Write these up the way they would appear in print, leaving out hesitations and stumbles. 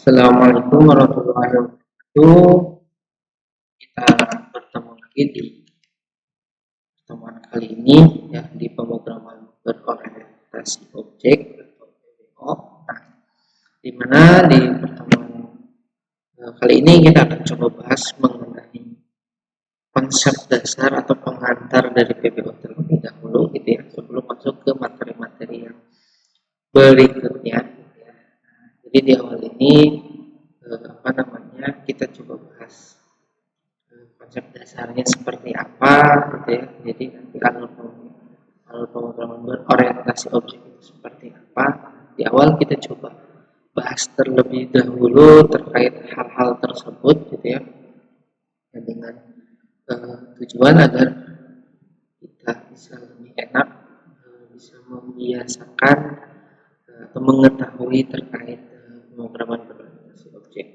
Assalamualaikum warahmatullahi wabarakatuh. Kita bertemu lagi di pertemuan kali ini ya di pemrograman berorientasi objek atau PBO. Nah, di mana di pertemuan kali ini kita akan coba bahas mengenai konsep dasar atau pengantar dari PBO terlebih dahulu gitu ya sebelum masuk ke materi-materi yang berikutnya. Jadi di awal ini kita coba bahas konsep dasarnya seperti apa gitu ya. Jadi nanti alur pemrograman berorientasi objek itu seperti apa. Di awal kita coba bahas terlebih dahulu terkait hal-hal tersebut gitu ya. Dan dengan tujuan agar kita bisa lebih enak bisa membiasakan atau mengetahui terkait pemrograman berorientasi objek.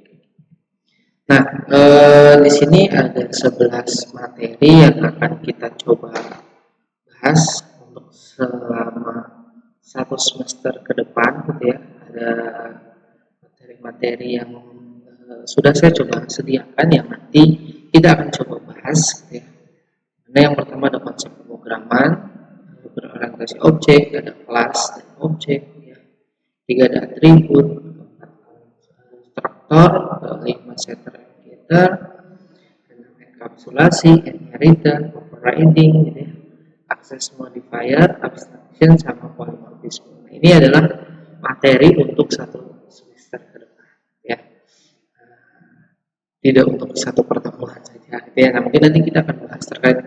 Nah, di sini ada 11 materi yang akan kita coba bahas untuk selama satu semester ke depan gitu ya. Ada materi-materi yang sudah saya coba sediakan yang nanti kita akan coba bahas gitu ya. Nah, yang pertama ada konsep pemrograman berorientasi objek, ada kelas dan objek ya. Tiga ada atribut, struktur, lima setter indicator, enkapsulasi, inheritance, overriding, gitu ya. Access modifier, abstraction, sama polymorphism. Nah, ini adalah materi untuk satu semester ke depan ya. Tidak untuk satu pertemuan saja gitu ya. Nah, mungkin nanti kita akan bahas terkait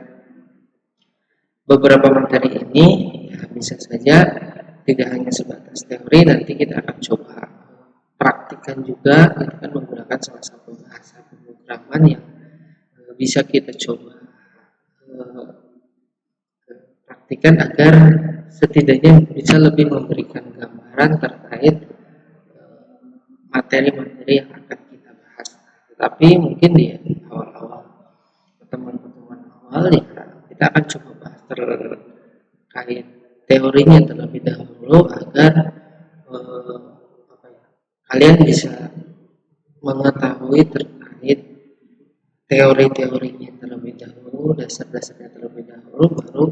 beberapa materi ini ya, bisa saja tidak hanya sebatas teori, nanti kita akan coba praktikkan juga kita akan menggunakan salah satu bahasa pemrograman yang bisa kita coba praktikkan agar setidaknya bisa lebih memberikan gambaran terkait materi-materi yang akan kita bahas. Tetapi mungkin di awal-awal pertemuan-pertemuan awal ya kita akan coba bahas terkait teorinya terlebih dahulu agar kalian bisa mengetahui terkait teori-teorinya terlebih dahulu, dasar-dasarnya terlebih dahulu, baru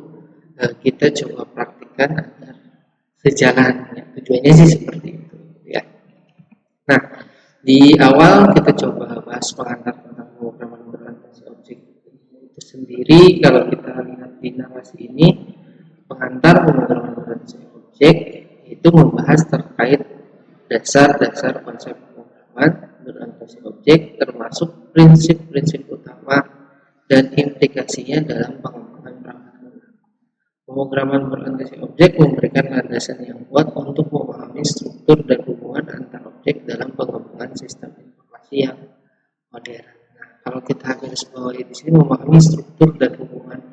kita coba praktikkan agar sejalan. Ya, tujuannya sih seperti itu ya. Nah, di awal kita coba bahas pengantar tentang pemrograman berorientasi objek itu sendiri. Kalau kita lihat di narasi ini, pengantar pemrograman berorientasi objek itu membahas terkait dasar-dasar konsep pemrograman berorientasi objek, termasuk prinsip-prinsip utama dan implikasinya dalam pengembangan perangkat lunak. Pemrograman berorientasi objek memberikan landasan yang kuat untuk memahami struktur dan hubungan antar objek dalam pengembangan sistem informasi yang modern. Nah, kalau kita garis bawahi di sini, memahami struktur dan hubungan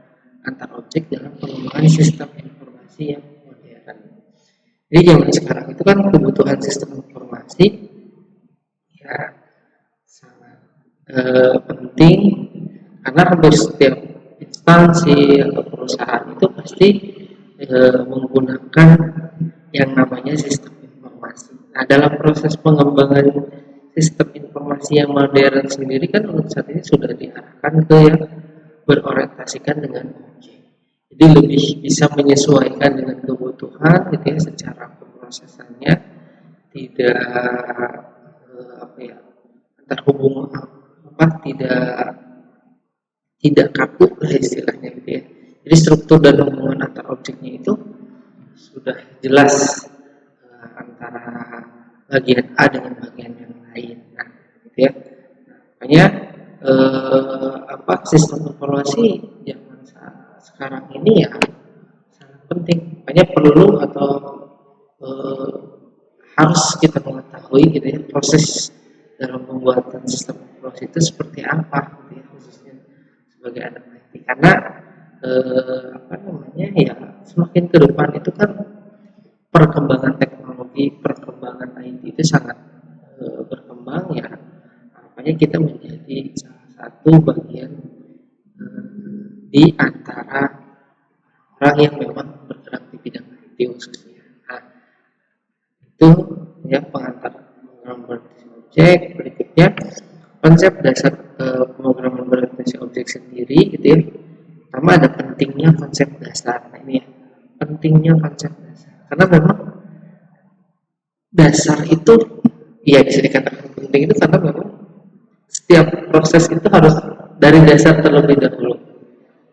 antar objek dalam pengembangan sistem informasi yang modern. Jadi zaman sekarang itu kan kebutuhan sistem informasi ya sangat penting karena hampir setiap instansi atau perusahaan itu pasti menggunakan yang namanya sistem informasi. Nah, dalam proses pengembangan sistem informasi yang modern sendiri kan untuk saat ini sudah diarahkan ke yang berorientasikan dengan objek. Jadi lebih bisa menyesuaikan dengan kebutuhan gitu ya secara pemrosesannya tidak terhubung tidak kaku istilahnya gitu ya. Jadi struktur dan hubungan antar objeknya itu sudah jelas antara bagian A dengan bagian yang lain, nah, gitu ya. Makanya sistem informasi zaman sekarang ini ya sangat penting. Makanya perlu atau harus kita mengetahui gitu ya proses dalam pembuatan sistem informasi itu seperti apa gitu ya, khususnya sebagai anak IT karena ya semakin ke depan itu kan perkembangan teknologi, perkembangan IT itu sangat berkembang ya. Makanya kita menjadi salah satu bagian di antara orang yang memang bergerak di bidang IT khususnya. Nah, itu ya pengantar pemrograman berorientasi objek. Berikutnya konsep dasar pemrograman berorientasi objek sendiri gitu ya. Pertama ada pentingnya konsep dasar. Nah ini ya, pentingnya konsep dasar. Karena memang dasar itu ya bisa dikatakan penting itu karena memang setiap proses itu harus dari dasar terlebih dahulu.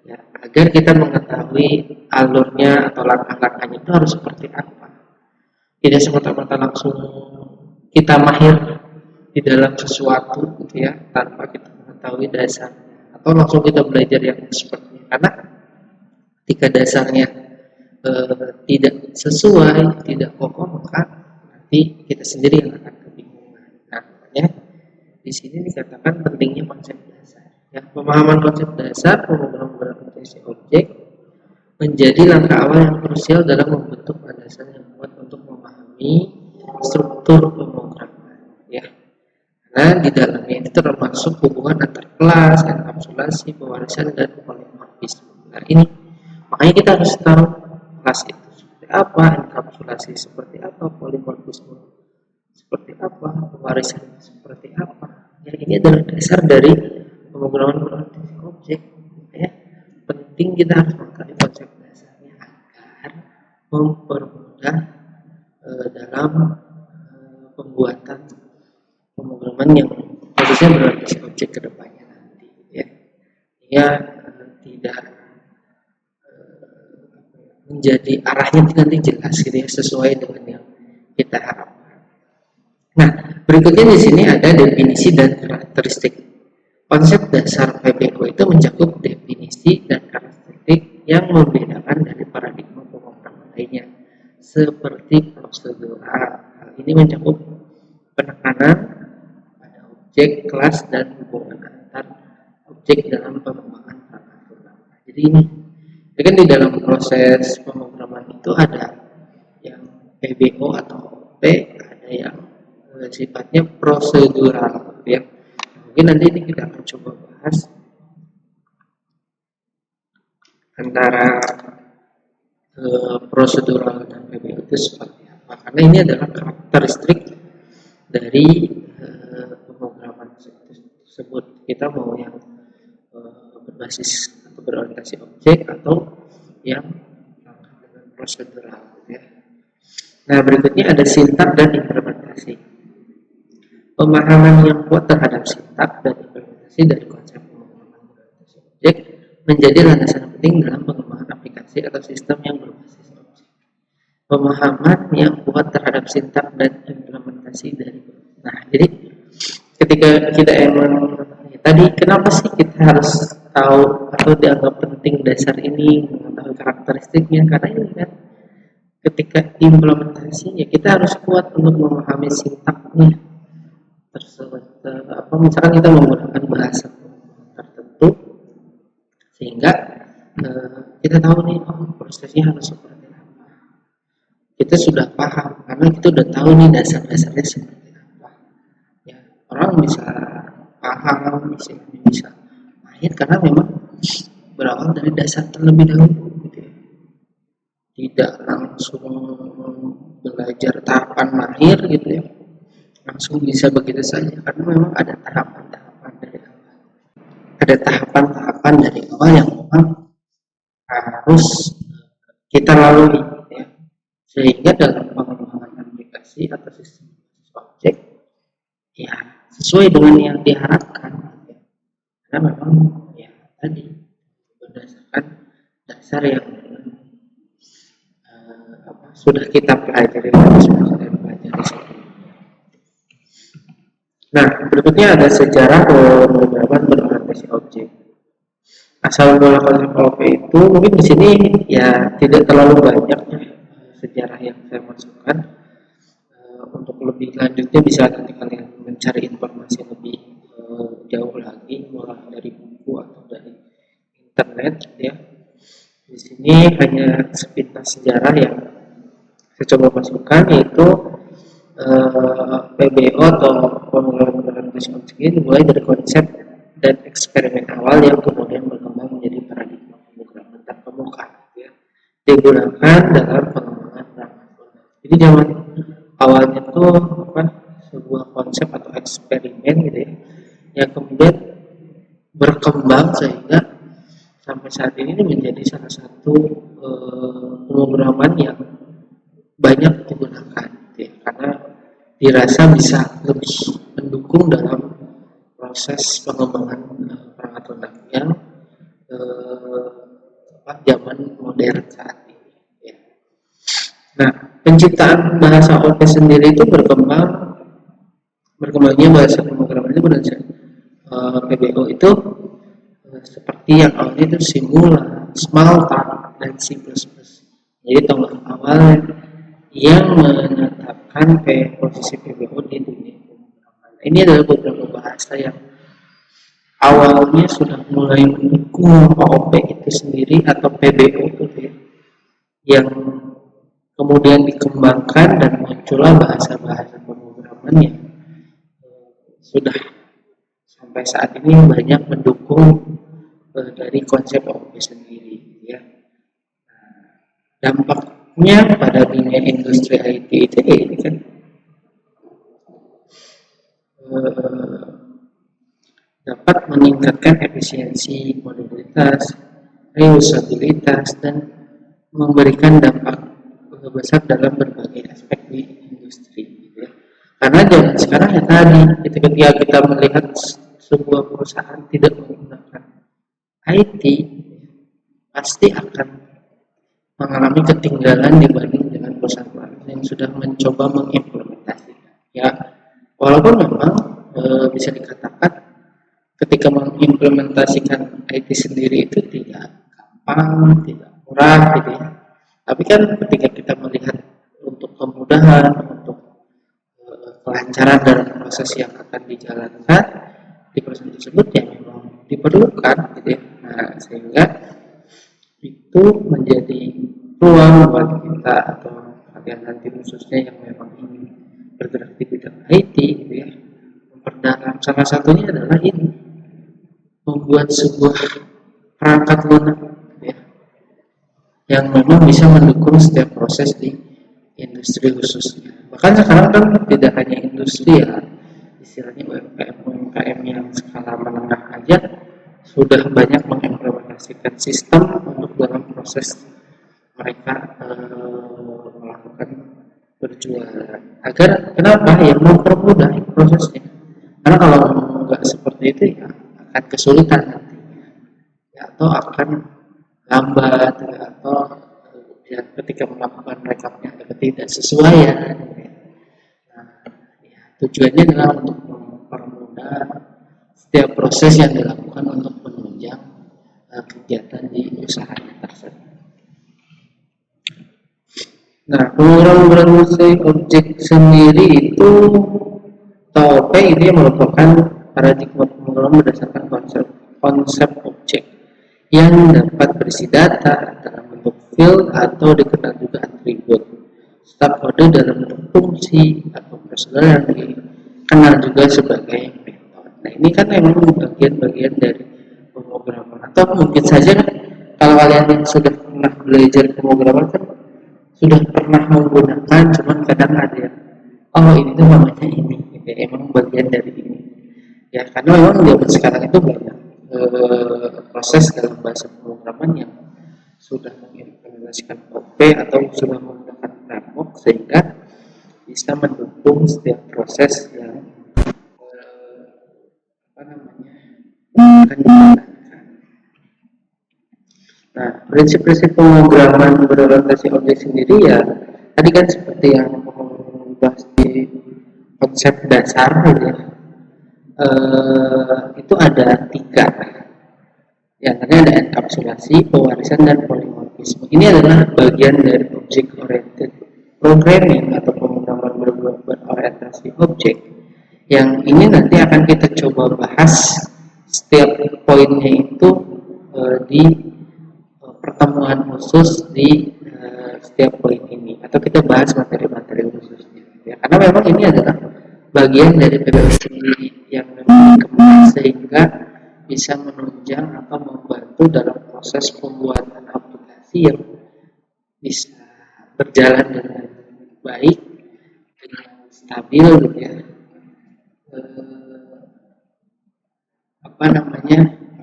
Ya, agar kita mengetahui alurnya atau langkah-langkahnya itu harus seperti apa. Tidak semata-mata langsung kita mahir di dalam sesuatu gitu ya tanpa kita mengetahui dasar atau langsung kita belajar yang seperti karena ketika dasarnya tidak sesuai, tidak kokoh, maka nanti kita sendiri yang akan kebingungan. Nah, makanya di sini dikatakan pentingnya konsep dasar. Ya, pemahaman konsep dasar pemrograman berorientasi objek menjadi langkah awal yang krusial dalam membentuk landasan yang kuat untuk memahami struktur pemrograman. Ya, karena di dalamnya itu termasuk hubungan antar kelas, enkapsulasi, pewarisan, dan polimorfisme. Nah ini makanya kita harus tahu kelas itu seperti apa, enkapsulasi seperti apa, polimorfisme seperti apa, pewarisan seperti apa. Ya, ini adalah dasar dari pemrograman berorientasi objek. Ya, penting kita harus mengetahui konsep dasarnya agar mempermudah dalam pembuatan pemrograman yang khususnya berorientasi objek ke depannya nanti. Ya, ya tidak menjadi arahnya nanti jelas gitu ya, sesuai dengan yang kita harapkan. Nah, berikutnya di sini ada definisi dan karakteristik. Konsep dasar PBO itu mencakup definisi dan karakteristik yang membedakan dari paradigma pemrograman lainnya, seperti prosedural. Hal ini mencakup penekanan pada objek, kelas, dan hubungan antar objek dalam pengembangan perangkat lunak. Jadi ini kan di dalam proses pemrograman itu ada yang PBO atau P, ada yang sifatnya prosedural ya. Mungkin nanti ini kita akan coba bahas antara prosedural dan PBO itu seperti apa. Karena ini adalah karakteristik dari pemrograman tersebut. Kita mau yang berbasis atau berorientasi objek atau yang dengan prosedural ya. Nah, berikutnya ada sintak dan implementasi. Pemahaman yang kuat terhadap sintak dan implementasi dari konsep pemrograman berorientasi objek menjadi landasan penting dalam pengembangan aplikasi atau sistem yang berbasis objek. Pemahaman yang kuat terhadap sintak dan implementasi dari. Nah, jadi ketika kita emang tadi kenapa sih kita harus tahu atau dianggap penting dasar ini mengetahui karakteristiknya, karena ini kan ketika implementasi ya kita harus kuat untuk memahami sintaknya tersebut. Misalkan kita menggunakan bahasa tertentu sehingga kita tahu nih prosesnya harus seperti apa. Kita sudah paham karena kita udah tahu nih dasar-dasarnya seperti apa. Ya, orang bisa paham, bisa mahir karena memang berawal dari dasar terlebih dahulu gitu ya. Tidak langsung belajar tahapan mahir gitu ya, langsung bisa begitu saja karena memang ada tahapan-tahapan dari awal. Ada tahapan-tahapan dari awal yang memang harus kita lalui ya. Sehingga dalam pengembangan aplikasi atau sistem objek ya sesuai dengan yang diharapkan ya. Karena memang ya tadi berdasarkan dasar yang sudah kita pelajari Nah, berikutnya ada sejarah pemrograman berorientasi objek. Asal mula konsep OP itu mungkin di sini ya tidak terlalu banyak sejarah yang saya masukkan. Untuk lebih lanjutnya bisa nanti kalian mencari informasi lebih jauh lagi, mulai dari buku atau dari internet ya. Di sini hanya sepintas sejarah yang saya coba masukkan, yaitu PBO atau pemrograman berorientasi objek ini dimulai dari konsep dan eksperimen awal yang kemudian berkembang menjadi paradigma pemrograman terkemuka ya, digunakan dalam pengembangan perangkat lunak. Jadi zaman awalnya tuh sebuah konsep atau berkembang sehingga sampai saat ini menjadi salah satu pemrograman yang banyak digunakan, ya, karena dirasa bisa lebih mendukung dalam proses pengembangan perangkat lunak yang zaman modern saat ini. Ya. Nah, penciptaan bahasa OP sendiri itu berkembangnya bahasa pemrograman itu berdasarkan PBO itu seperti yang awalnya itu Simula, Smalltalk, dan C++. Jadi tokoh awal yang menetapkan posisi PBO di dunia pemrograman. Ini adalah beberapa bahasa yang awalnya sudah mulai mendukung OOP itu sendiri atau PBO itu ya, yang kemudian dikembangkan dan muncullah bahasa-bahasa pemrograman yang sudah sampai saat ini banyak mendukung dari konsep OOP sendiri ya. Dampaknya pada dunia industri IT itu ini kan dapat meningkatkan efisiensi, modalitas, reusabilitas, dan memberikan dampak besar dalam berbagai aspek di industri. Gitu ya. Karena zaman sekarang ya tadi, ketika kita melihat sebuah perusahaan tidak menggunakan IT, pasti akan mengalami ketinggalan dibanding dengan perusahaan lain yang sudah mencoba mengimplementasikan. Ya, walaupun memang bisa dikatakan ketika mengimplementasikan IT sendiri itu tidak gampang, tidak murah gitu ya. Tapi kan ketika kita melihat untuk kemudahan, untuk kelancaran dalam proses yang akan dijalankan di perusahaan tersebut yang memang diperlukan gitu ya. Nah, sehingga itu menjadi peluang buat kita atau kalian nanti khususnya yang memang ingin bergerak di bidang IT gitu ya. Memperdalam salah satunya adalah ini membuat sebuah perangkat lunak ya, yang memang bisa mendukung setiap proses di industri khususnya. Bahkan sekarang kan tidak hanya industri ya, istilahnya UMKM yang skala menengah aja sudah banyak mengimplementasikan sistem untuk dalam proses mereka melakukan berjualan. Agar kenapa? Ya mempermudah prosesnya. Karena kalau nggak seperti itu ya akan kesulitan nanti, ya, atau akan lambat, ya, atau ya, ketika melakukan rekapnya ada ketidaksesuaian. Ya. Nah, ya, tujuannya adalah untuk mempermudah setiap proses yang dilakukan untuk menunjang kegiatan di usaha tersebut. Nah, pemrograman objek sendiri itu TOP ini merupakan paradigma pemrograman berdasarkan konsep objek yang dapat berisi data dalam bentuk field atau dikenal juga atribut, serta kode dalam bentuk fungsi atau prosedur yang dikenal juga sebagai metode. Nah, ini kan memang bagian-bagian dari pemrograman. Atau mungkin saja kalau kalian yang sudah pernah belajar pemrograman kan sudah pernah menggunakan, cuman kadang ada yang ini tuh namanya ini, gitu. Emang bagian dari ini. Ya, karena memang zaman sekarang itu banyak proses dalam bahasa pemrograman yang sudah mengimplementasikan OP atau sudah menggunakan framework sehingga bisa mendukung setiap proses yang akan dijalankan. Nah, prinsip-prinsip pemrograman berorientasi objek sendiri ya tadi kan seperti yang bahas di konsep dasar ya. Itu ada 3. Yang terakhir ada enkapsulasi, pewarisan, dan polimorfisme. Ini adalah bagian dari object oriented programming atau pemrograman berorientasi objek. Yang ini nanti akan kita coba bahas setiap poinnya itu di pertemuan khusus di setiap poin ini, atau kita bahas materi-materi khususnya. Ya, karena memang ini adalah bagian dari PBO sendiri yang memang dikembangkan sehingga bisa menunjang atau membantu dalam proses pembuatan aplikasi yang bisa berjalan dengan baik, dengan stabil gitu ya.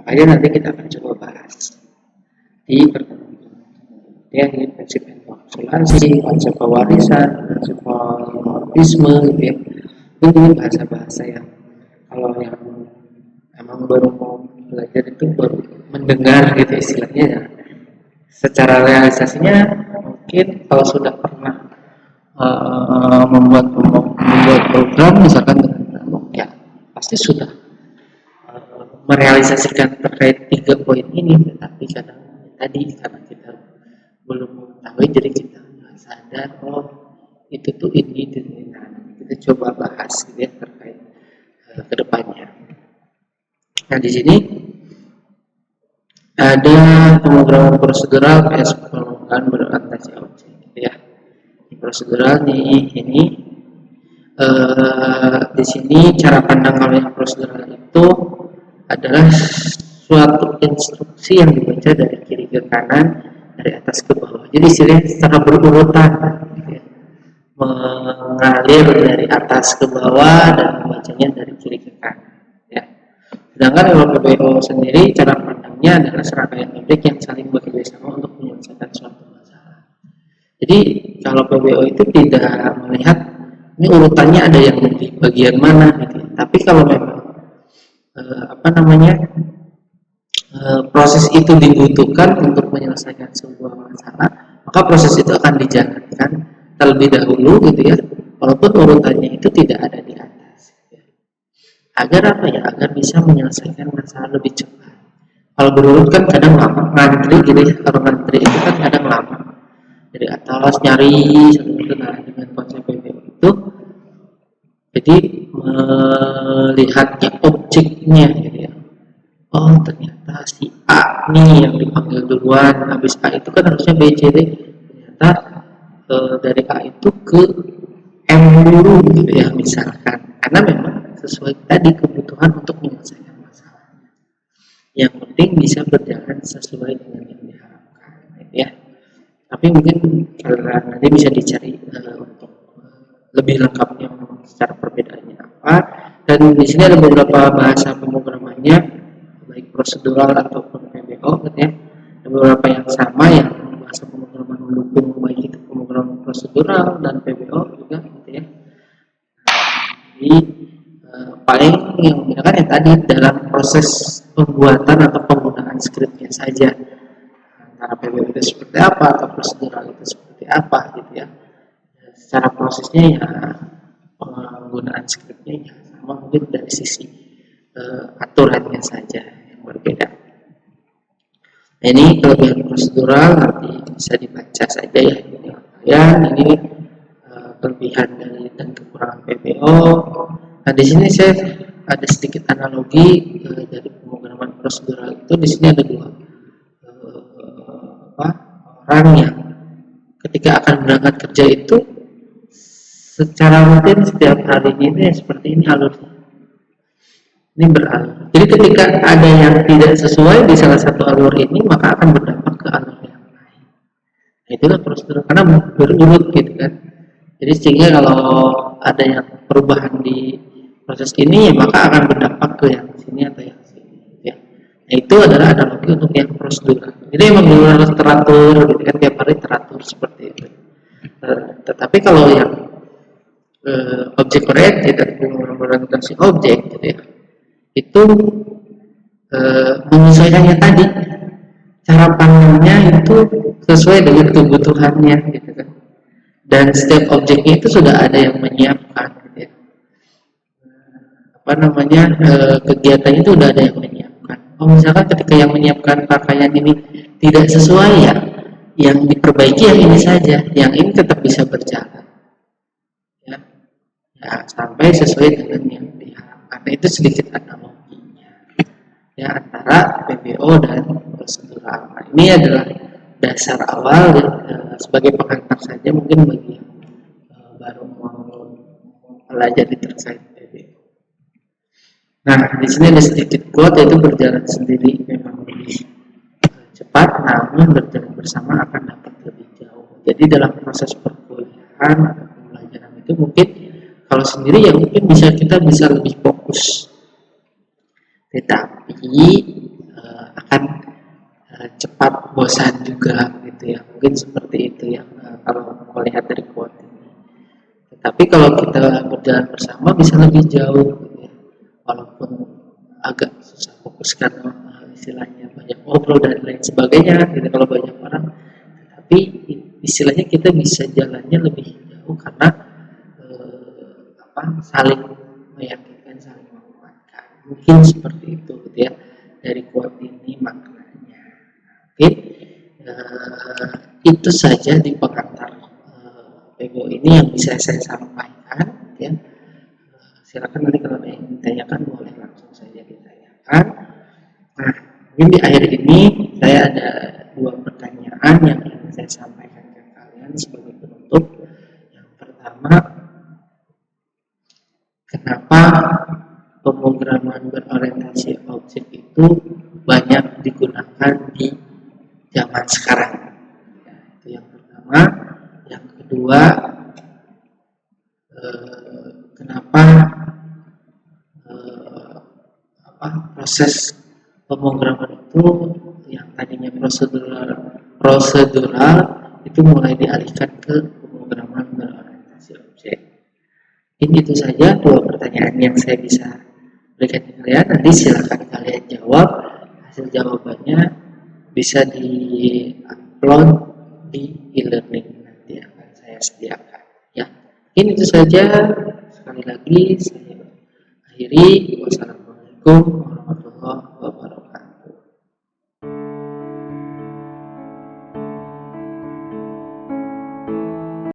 Makanya nanti kita akan coba bahas di pertemuan ya, ini prinsip enkapsulasi, konsep pewarisan, konsep polimorfisme gitu ya. Itu bahasa-bahasa yang kalau yang emang baru mau belajar itu baru mendengar gitu istilahnya ya. Secara realisasinya mungkin kalau sudah pernah membuat program misalkan dengan Prambors ya pasti sudah merealisasikan terkait 3 poin ini, tetapi kadang tadi karena kita belum mengetahui jadi kita nggak sadar itu tuh ini. Nah, kita coba bahas gitu ya terkait kedepannya. Nah di sini ada pemrograman prosedural PS pemrograman beradaptasi objek gitu ya. Di prosedural nih ini di sini cara pandang kalau yang prosedural itu adalah suatu instruksi yang dibaca dari kiri ke kanan, dari atas ke bawah. Jadi istilahnya secara berurutan gitu ya. Mengalir dari atas ke bawah dan membacanya dari kiri ke kanan ya. Sedangkan kalau PBO sendiri cara pandangnya adalah serangkaian objek yang saling bekerja sama untuk menyelesaikan suatu masalah. Jadi kalau PBO itu tidak melihat ini urutannya ada yang di bagian mana gitu. Tapi kalau memang proses itu dibutuhkan untuk menyelesaikan sebuah masalah, maka proses itu akan dijalankan terlebih dahulu gitu ya, walaupun urutannya itu tidak ada di atas ya. Agar apa ya, agar bisa menyelesaikan masalah lebih cepat. Kalau berurut kan kadang lama, ngantri gitu ya, kalau ngantri itu kan kadang lama dari atas nyari satu. Nah dengan konsep PBO itu jadi melihatnya objeknya gitu ya. Oh ternyata si A nih yang dipanggil duluan, habis A itu kan harusnya B, C, D. Ternyata dari A itu ke M dulu gitu ya misalkan. Karena memang sesuai tadi kebutuhan untuk menyelesaikan masalah. Yang penting bisa berjalan sesuai dengan yang diharapkan gitu ya. Tapi mungkin karena nanti bisa dicari untuk lebih lengkapnya secara perbedaannya apa. Dan di sini ada beberapa bahasa pemrogramannya, baik prosedural ataupun PBO gitu ya. Ada beberapa yang sama yang bahasa pemrograman mendukung baik itu pemrograman prosedural dan PBO juga gitu ya. Jadi paling yang membedakan yang tadi dalam proses pembuatan atau penggunaan skripnya saja, antara PBO itu seperti apa atau prosedural itu seperti apa gitu ya. Secara prosesnya ya penggunaan skripnya ya sama, mungkin dari sisi aturannya saja yang berbeda. Nah, ini kelebihan prosedural nanti bisa dibaca saja ya. Ini kelebihan dan kekurangan PBO. Nah di sini saya ada sedikit analogi dari pemrograman prosedural itu. Di sini ada dua orang yang ketika akan berangkat kerja itu secara rutin setiap harinya ini seperti ini alurnya. Ini beralur. Jadi ketika ada yang tidak sesuai di salah satu alur ini, maka akan berdampak ke alur yang lain. Nah, itulah prosedur karena berurut gitu kan. Jadi sehingga kalau ada yang perubahan di proses ini, maka akan berdampak ke yang sini atau yang sini. Ya. Nah, itu adalah analogi untuk yang prosedur. Jadi memang harus teratur, gitu kan, tiap hari teratur seperti itu. Tetapi kalau yang objek oriented atau orientasi objek, gitu ya, itu menyesuaikannya tadi, cara pandangnya itu sesuai dengan kebutuhannya, gitu kan. Dan setiap objeknya itu sudah ada yang menyiapkan, gitu ya. Kegiatannya itu sudah ada yang menyiapkan. Misalkan ketika yang menyiapkan pakaian ini tidak sesuai ya, yang diperbaiki yang ini saja, yang ini tetap bisa berjalan. Ya, sampai sesuai dengan yang diharapkan. Nah, itu sedikit analoginya ya antara PBO dan prosedural. Nah, ini adalah dasar awal ya, sebagai pengantar saja mungkin bagi yang baru mau belajar terkait PBO. Nah, di sini ada sedikit quote, yaitu berjalan sendiri memang lebih cepat, namun berjalan bersama akan dapat lebih jauh. Jadi dalam proses perkuliahan atau pembelajaran itu mungkin kalau sendiri ya mungkin kita bisa lebih fokus. Tetapi akan cepat bosan juga gitu ya, mungkin seperti itu ya kalau melihat dari quote ini. Tapi kalau kita berjalan bersama bisa lebih jauh gitu ya, walaupun agak susah fokus karena istilahnya banyak ngobrol dan lain sebagainya gitu kalau banyak orang, tapi istilahnya kita bisa jalannya lebih jauh karena saling meyakinkan, saling menguatkan, mungkin seperti itu gitu ya dari quote ini maknanya. Oke, itu saja di pengantar Pego ini yang bisa saya sampaikan ya. Silakan nanti kalau ada yang ditanyakan boleh langsung saja ditanyakan. Nah, mungkin di akhir ini saya ada 2 pertanyaan yang ingin saya sampaikan ke kalian sebagai penutup. Yang pertama, kenapa pemrograman berorientasi objek itu banyak digunakan di zaman sekarang? Ya, itu yang pertama. Yang kedua, kenapa proses pemrograman itu yang tadinya prosedural itu mulai dialihkan ke pemrograman berorientasi objek. Ini itu saja 2 pertanyaan yang saya bisa berikan ke kalian. Nanti silakan kalian jawab. Hasil jawabannya bisa di-upload di e-learning nanti akan saya sediakan ya. Ini itu saja. Sekali lagi saya akhiri. Wassalamualaikum